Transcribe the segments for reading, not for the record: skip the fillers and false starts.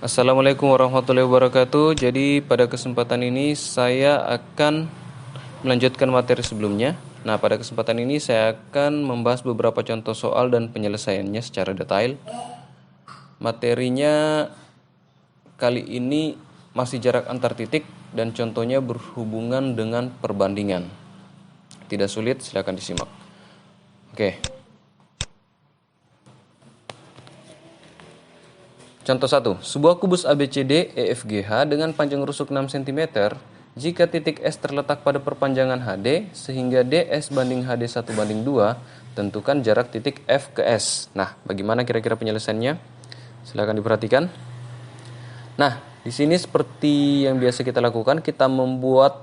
Assalamualaikum warahmatullahi wabarakatuh. Jadi pada kesempatan ini saya akan melanjutkan materi sebelumnya. Nah, pada kesempatan ini saya akan membahas beberapa contoh soal dan penyelesaiannya secara detail. Materinya kali ini masih jarak antar titik dan contohnya berhubungan dengan perbandingan. Tidak sulit, silakan disimak. Oke. Contoh 1. Sebuah kubus ABCD EFGH dengan panjang rusuk 6 cm. Jika titik S terletak pada perpanjangan HD sehingga DS banding HD 1:2, tentukan jarak titik F ke S. Nah, bagaimana kira-kira penyelesaiannya? Silakan diperhatikan. Nah, di sini seperti yang biasa kita lakukan, kita membuat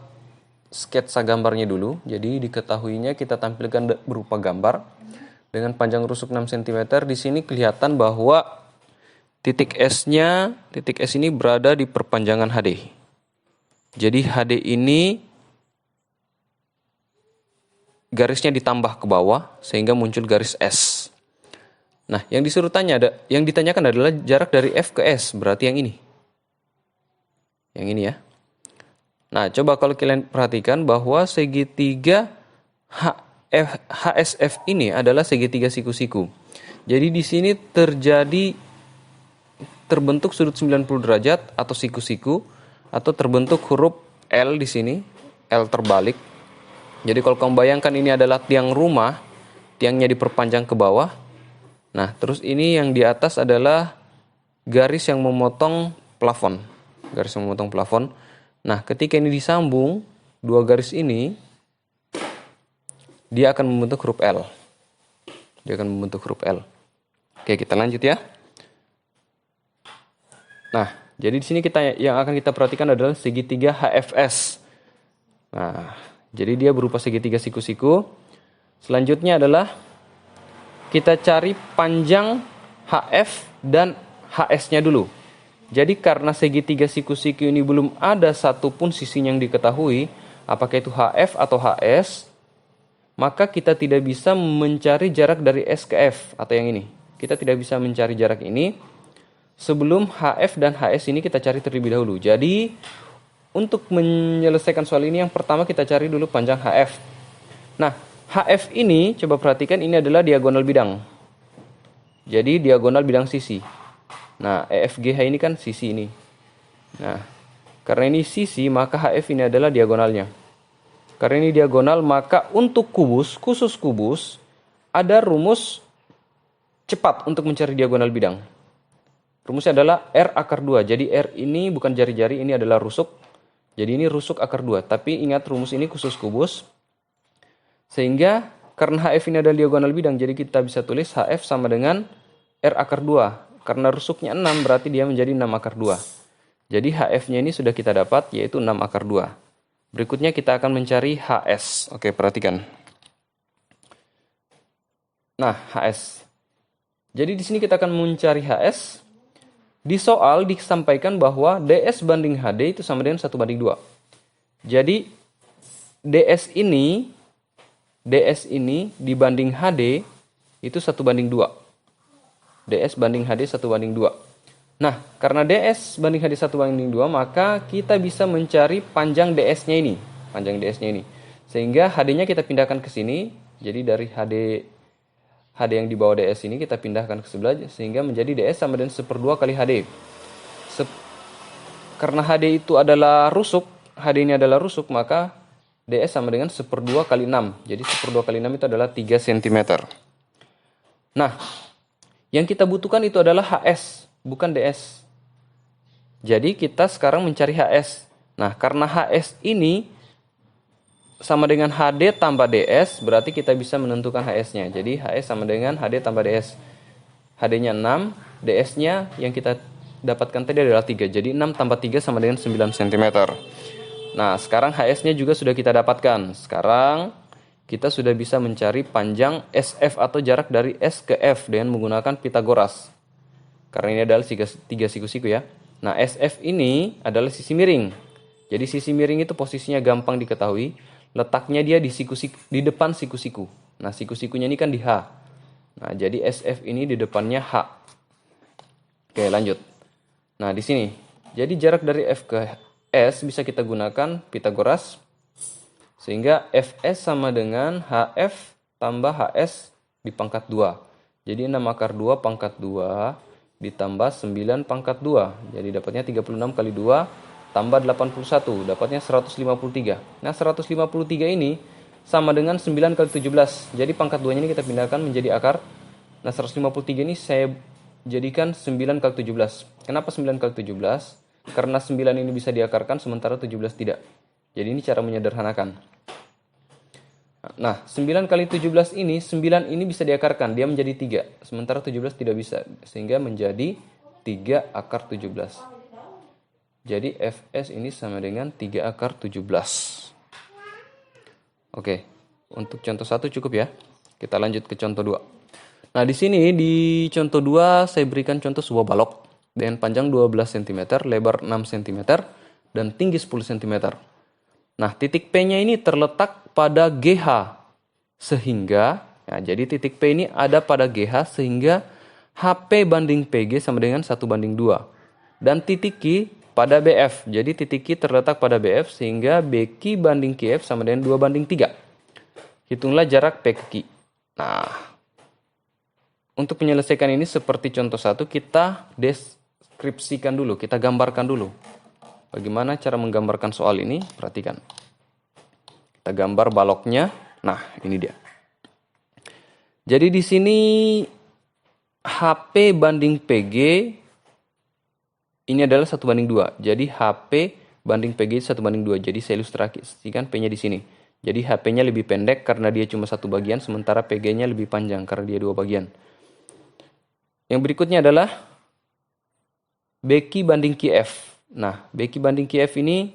sketsa gambarnya dulu. Jadi diketahuinya kita tampilkan berupa gambar dengan panjang rusuk 6 cm. Di sini kelihatan bahwa titik S ini berada di perpanjangan HD. Jadi HD ini garisnya ditambah ke bawah sehingga muncul garis S. Nah, yang ditanyakan adalah jarak dari F ke S, berarti yang ini. Yang ini ya. Nah, coba kalau kalian perhatikan bahwa segitiga HSF ini adalah segitiga siku-siku. Jadi di sini terbentuk sudut 90 derajat atau siku-siku, atau terbentuk huruf L di sini, L terbalik. Jadi kalau kamu bayangkan ini adalah tiang rumah, tiangnya diperpanjang ke bawah. Nah, terus ini yang di atas adalah garis yang memotong plafon. Garis yang memotong plafon. Nah, ketika ini disambung, dua garis ini, dia akan membentuk huruf L. Oke, kita lanjut ya. Nah, jadi di sini yang akan kita perhatikan adalah segitiga HFS. Nah, jadi dia berupa segitiga siku-siku. Selanjutnya adalah kita cari panjang HF dan HS-nya dulu. Jadi karena segitiga siku-siku ini belum ada satupun sisinya yang diketahui, apakah itu HF atau HS, maka kita tidak bisa mencari jarak dari S ke F atau yang ini. Kita tidak bisa mencari jarak ini sebelum HF dan HS ini kita cari terlebih dahulu. Jadi untuk menyelesaikan soal ini, yang pertama kita cari dulu panjang HF. Nah, HF ini coba perhatikan, ini adalah diagonal bidang. Jadi diagonal bidang sisi. Nah, EFGH ini kan sisi ini. Nah, karena ini sisi, maka HF ini adalah diagonalnya. Karena ini diagonal, maka untuk khusus kubus, ada rumus cepat untuk mencari diagonal bidang. Rumusnya adalah R akar 2. Jadi R ini bukan jari-jari, ini adalah rusuk. Jadi ini rusuk akar 2. Tapi ingat rumus ini khusus kubus. Sehingga karena HF ini adalah diagonal bidang, jadi kita bisa tulis HF sama dengan R akar 2. Karena rusuknya 6, berarti dia menjadi 6 akar 2. Jadi HF-nya ini sudah kita dapat, yaitu 6 akar 2. Berikutnya kita akan mencari HS. Oke, perhatikan. Nah, HS. Jadi di sini kita akan mencari HS. Di soal disampaikan bahwa DS banding HD itu sama dengan 1:2. Jadi DS ini dibanding HD itu 1:2. DS banding HD 1:2. Nah, karena DS banding HD 1:2, maka kita bisa mencari panjang DS-nya ini. Sehingga HD-nya kita pindahkan ke sini. Jadi dari HD yang di bawah DS ini kita pindahkan ke sebelah sehingga menjadi DS sama dengan 1/2 kali HD. Karena HD itu adalah rusuk, HD ini adalah rusuk, maka DS sama dengan 1/2 kali 6. Jadi 1/2 kali 6 itu adalah 3 cm. Nah, yang kita butuhkan itu adalah HS, bukan DS. Jadi kita sekarang mencari HS. Nah, karena HS ini sama dengan HD tambah DS, berarti kita bisa menentukan HS-nya. Jadi HS sama dengan HD tambah DS. HD-nya 6, DS-nya yang kita dapatkan tadi adalah 3. Jadi 6 tambah 3 sama dengan 9 cm. Nah, sekarang HS-nya juga sudah kita dapatkan. Sekarang kita sudah bisa mencari panjang SF atau jarak dari S ke F dengan menggunakan Pitagoras. Karena ini adalah 3 siku-siku ya. Nah, SF ini adalah sisi miring. Jadi sisi miring itu posisinya gampang diketahui. Letaknya dia di depan siku-siku. Nah, siku-sikunya ini kan di H. Nah, jadi SF ini di depannya H. Oke, lanjut. Nah, di sini. Jadi jarak dari F ke S bisa kita gunakan Pitagoras. Sehingga Fs sama dengan Hf tambah Hs di pangkat 2. Jadi 6 akar 2 pangkat 2 ditambah 9 pangkat 2. Jadi dapatnya 36 kali 2 tambah 81. Dapatnya 153. Nah, 153 ini sama dengan 9 kali 17. Jadi pangkat 2-nya ini kita pindahkan menjadi akar. Nah, 153 ini saya jadikan 9 kali 17. Kenapa 9 kali 17? Karena 9 ini bisa diakarkan sementara 17 tidak. Jadi ini cara menyederhanakan. Nah, 9 kali 17 ini, 9 ini bisa diakarkan. Dia menjadi 3. Sementara 17 tidak bisa. Sehingga menjadi 3 akar 17. Jadi Fs ini sama dengan 3 akar 17. Oke, untuk contoh 1 cukup ya. Kita lanjut ke contoh 2. Nah, di sini di contoh 2 saya berikan contoh sebuah balok dengan panjang 12 cm, lebar 6 cm, dan tinggi 10 cm. Nah, titik P-nya ini terletak pada GH. Sehingga, nah, jadi titik P ini ada pada GH sehingga HP banding PG sama dengan 1:2. Dan titik Q pada BF. Jadi titik Q terletak pada BF sehingga BQ banding QF sama dengan 2:3. Hitunglah jarak P ke Q. Nah, untuk menyelesaikan ini seperti contoh 1 kita deskripsikan dulu, kita gambarkan dulu. Bagaimana cara menggambarkan soal ini? Perhatikan. Kita gambar baloknya. Nah, ini dia. Jadi di sini HP banding PG ini adalah 1:2. Jadi HP banding PG 1:2. Jadi saya ilustrasikan P-nya di sini. Jadi HP-nya lebih pendek karena dia cuma satu bagian, sementara PG-nya lebih panjang karena dia 2 bagian. Yang berikutnya adalah BQ banding QF. Nah, BQ banding QF ini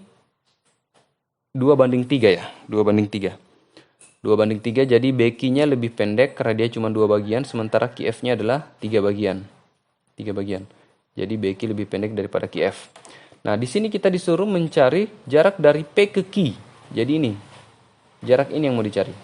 2:3 ya, 2:3. 2:3 jadi BQ-nya lebih pendek karena dia cuma 2 bagian, sementara QF-nya adalah 3 bagian. 3 bagian. Jadi BQ lebih pendek daripada QF. Nah, di sini kita disuruh mencari jarak dari P ke Q. Jadi ini, jarak ini yang mau dicari.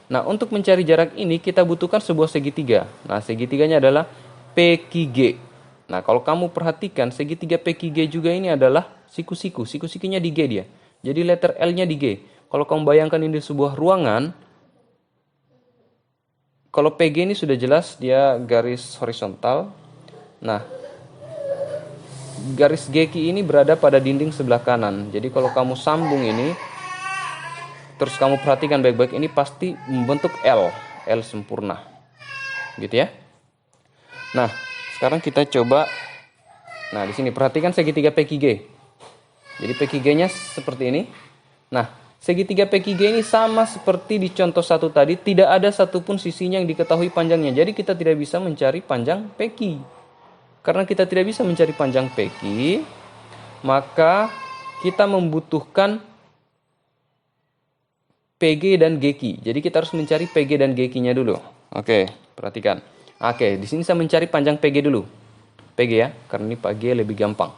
Nah, untuk mencari jarak ini kita butuhkan sebuah segitiga. Nah, segitiganya adalah PQG. Nah, kalau kamu perhatikan segitiga PQG juga ini adalah siku-siku. Siku-sikunya di G dia. Jadi letter L-nya di G. Kalau kamu bayangkan ini sebuah ruangan, kalau PG ini sudah jelas dia garis horizontal. Nah, garis GQ ini berada pada dinding sebelah kanan. Jadi kalau kamu sambung ini, terus kamu perhatikan baik-baik, ini pasti membentuk L. L sempurna. Gitu ya. Nah, sekarang kita coba. Nah, di sini perhatikan segitiga PQG. Jadi PQG-nya seperti ini. Nah, segitiga PQG ini sama seperti di contoh 1 tadi, tidak ada satupun sisinya yang diketahui panjangnya. Jadi kita tidak bisa mencari panjang PQ. Karena kita tidak bisa mencari panjang PQ, maka kita membutuhkan PG dan GQ. Jadi kita harus mencari PG dan GQ-nya dulu. Oke, perhatikan. Oke, di sini saya mencari panjang PG dulu. PG ya, karena ini PG lebih gampang.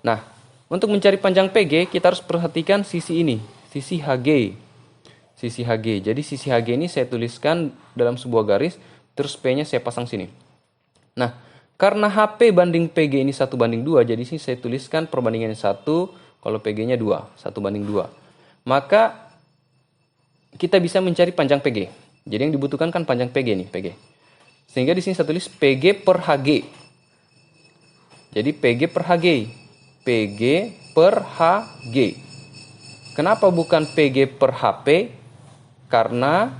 Nah, untuk mencari panjang PG, kita harus perhatikan sisi ini, sisi HG. Sisi HG. Jadi sisi HG ini saya tuliskan dalam sebuah garis, terus P-nya saya pasang sini. Nah, karena HP banding PG ini 1:2, jadi sini saya tuliskan perbandingannya 1, kalau PG-nya 2, 1:2. Maka kita bisa mencari panjang PG. Jadi yang dibutuhkan kan panjang PG nih, PG. Sehingga di sini saya tulis PG per HG. Jadi PG per HG. PG per HG. Kenapa bukan PG per HP? Karena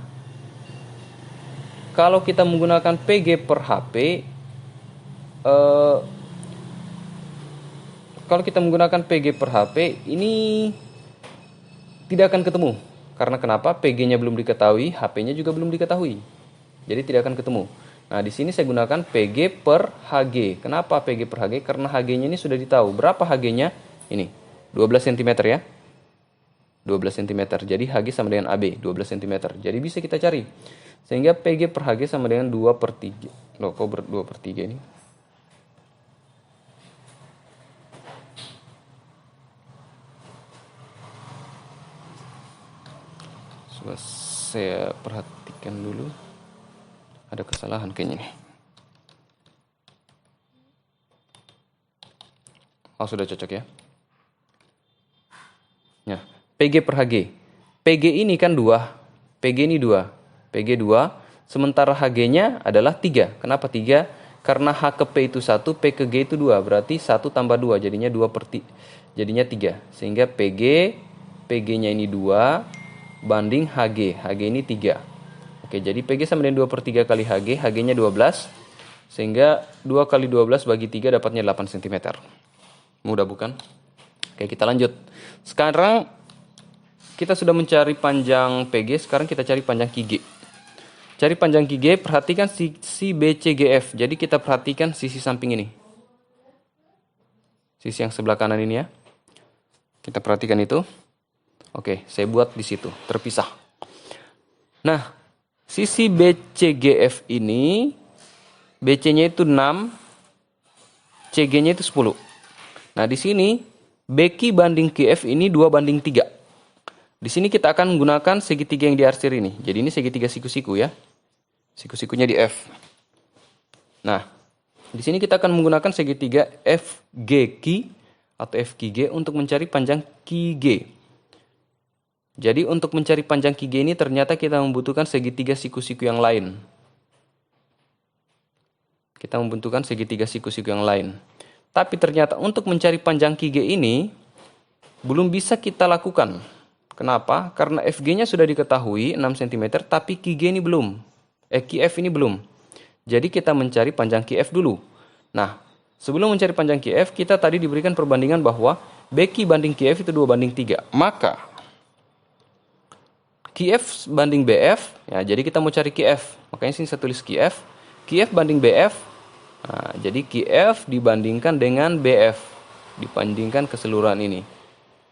kalau kita menggunakan PG per HP, kalau kita menggunakan PG per HP, ini tidak akan ketemu. Karena kenapa? PG-nya belum diketahui, HP-nya juga belum diketahui. Jadi tidak akan ketemu. Nah, di sini saya gunakan PG per HG. Kenapa PG per HG? Karena HG-nya ini sudah ditahu. Berapa HG-nya? Ini, 12 cm ya. 12 cm. Jadi HG sama dengan AB, 12 cm. Jadi bisa kita cari. Sehingga PG per HG sama dengan 2/3. Loh, kok 2/3 ini? Coba saya perhatikan dulu. Ada kesalahan kayaknya nih. Oh, sudah cocok ya. Nah, PG per HG. PG ini kan 2. PG ini 2. PG 2. Sementara HG-nya adalah 3. Kenapa 3? Karena H ke P itu 1, P ke G itu 2. Berarti 1 tambah 2. Jadinya 3. Sehingga PG-nya ini 2 banding HG. HG ini 3. Oke, jadi PG sama dengan 2 per 3 kali HG. HG-nya 12. Sehingga 2 kali 12 bagi 3 dapatnya 8 cm. Mudah bukan? Oke, kita lanjut. Sekarang kita sudah mencari panjang PG, sekarang kita cari panjang QG. Cari panjang QG, perhatikan sisi BCGF. Jadi kita perhatikan sisi samping ini. Sisi yang sebelah kanan ini ya. Kita perhatikan itu. Oke, saya buat di situ, terpisah. Nah, sisi BCGF ini, BC-nya itu 6, CG-nya itu 10. Nah, di sini BQ banding QF ini 2 banding 3. Di sini kita akan menggunakan segitiga yang diarsir ini. Jadi ini segitiga siku-siku ya. Siku-sikunya di F. Nah, di sini kita akan menggunakan segitiga FGQ atau FQG untuk mencari panjang QG. Jadi untuk mencari panjang QG ini ternyata kita membutuhkan segitiga siku-siku yang lain. Kita membutuhkan segitiga siku-siku yang lain. Tapi ternyata untuk mencari panjang QG ini belum bisa kita lakukan. Kenapa? Karena FG-nya sudah diketahui 6 cm, tapi QG ini belum. QF ini belum. Jadi kita mencari panjang QF dulu. Nah, sebelum mencari panjang QF, kita tadi diberikan perbandingan bahwa BQ banding QF itu 2 banding 3. Maka QF banding BF, ya jadi kita mau cari QF. Makanya sini saya tulis QF. QF banding BF. Nah, jadi QF dibandingkan dengan BF, dibandingkan keseluruhan ini.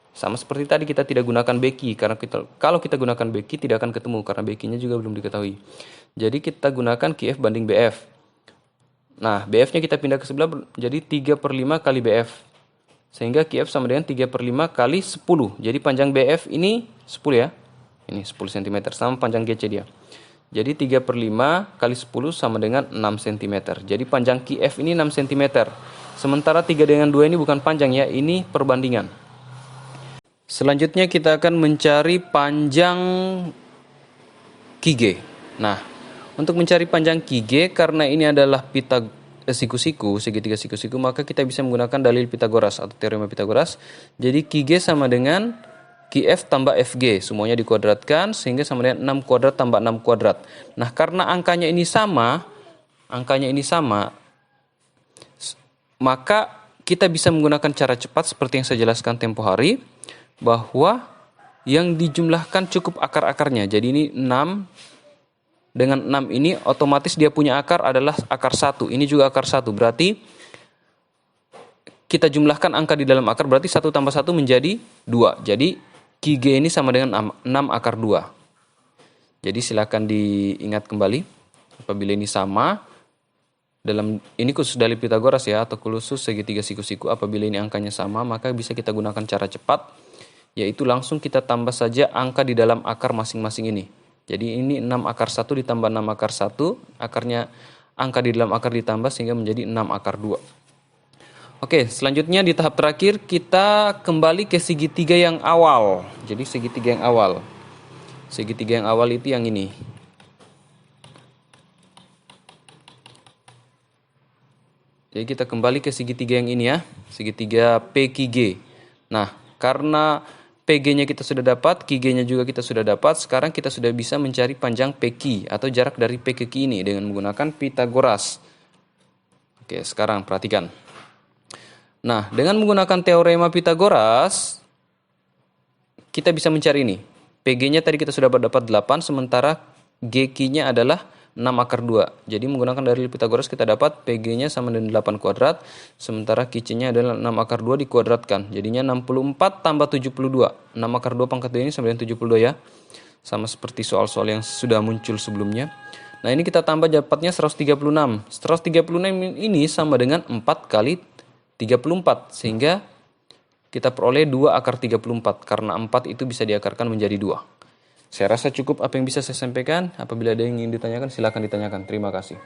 Sama seperti tadi kita tidak gunakan BQ, karena kalau kita gunakan BQ tidak akan ketemu, karena BQ-nya juga belum diketahui. Jadi kita gunakan QF banding BF. Nah, BF-nya kita pindah ke sebelah, jadi 3 per 5 kali BF. Sehingga QF sama dengan 3 per 5 kali 10. Jadi panjang BF ini 10 ya. Ini 10 cm, sama panjang GC dia. Jadi 3 per 5 kali 10 sama dengan 6 cm. Jadi panjang QF ini 6 cm. Sementara 3 dengan 2 ini bukan panjang ya, ini perbandingan. Selanjutnya kita akan mencari panjang QG. Nah, untuk mencari panjang QG, karena ini adalah siku-siku, segitiga siku-siku, maka kita bisa menggunakan dalil Pitagoras atau teorema Pitagoras. Jadi QG sama dengan QF tambah FG, semuanya dikuadratkan sehingga sama dengan 6 kuadrat tambah 6 kuadrat. Nah, karena angkanya ini sama, maka kita bisa menggunakan cara cepat seperti yang saya jelaskan tempo hari, bahwa yang dijumlahkan cukup akar-akarnya. Jadi ini 6 dengan 6 ini otomatis dia punya akar adalah akar 1. Ini juga akar 1, berarti kita jumlahkan angka di dalam akar, berarti 1 tambah 1 menjadi 2. Jadi QG ini sama dengan 6 akar 2. Jadi silakan diingat kembali. Apabila ini sama, ini khusus dalil Pitagoras ya, atau khusus segitiga siku-siku. Apabila ini angkanya sama, maka bisa kita gunakan cara cepat, yaitu langsung kita tambah saja angka di dalam akar masing-masing ini. Jadi ini 6 akar 1 ditambah 6 akar 1. Akarnya, angka di dalam akar ditambah sehingga menjadi 6 akar 2. Oke, selanjutnya di tahap terakhir kita kembali ke segitiga yang awal. Jadi segitiga yang awal. Segitiga yang awal itu yang ini. Jadi kita kembali ke segitiga yang ini ya. Segitiga PQG. Nah, karena PG-nya kita sudah dapat, QG-nya juga kita sudah dapat, sekarang kita sudah bisa mencari panjang PQ atau jarak dari P ke Q ini dengan menggunakan Pitagoras. Oke, sekarang perhatikan. Nah, dengan menggunakan teorema Pitagoras, kita bisa mencari ini. PG-nya tadi kita sudah dapat 8, sementara GQ-nya adalah 6 akar 2. Jadi menggunakan dalil Pitagoras kita dapat PG-nya sama dengan 8 kuadrat, sementara QC-nya adalah 6 akar 2 dikuadratkan. Jadinya 64 tambah 72. 6 akar 2 pangkat 2 ini sama dengan 72 ya. Sama seperti soal-soal yang sudah muncul sebelumnya. Nah, ini kita tambah dapatnya 136. 136 ini sama dengan 4 kali 34, sehingga kita peroleh 2 akar 34, karena 4 itu bisa diakarkan menjadi 2. Saya rasa cukup apa yang bisa saya sampaikan. Apabila ada yang ingin ditanyakan, silakan ditanyakan. Terima kasih.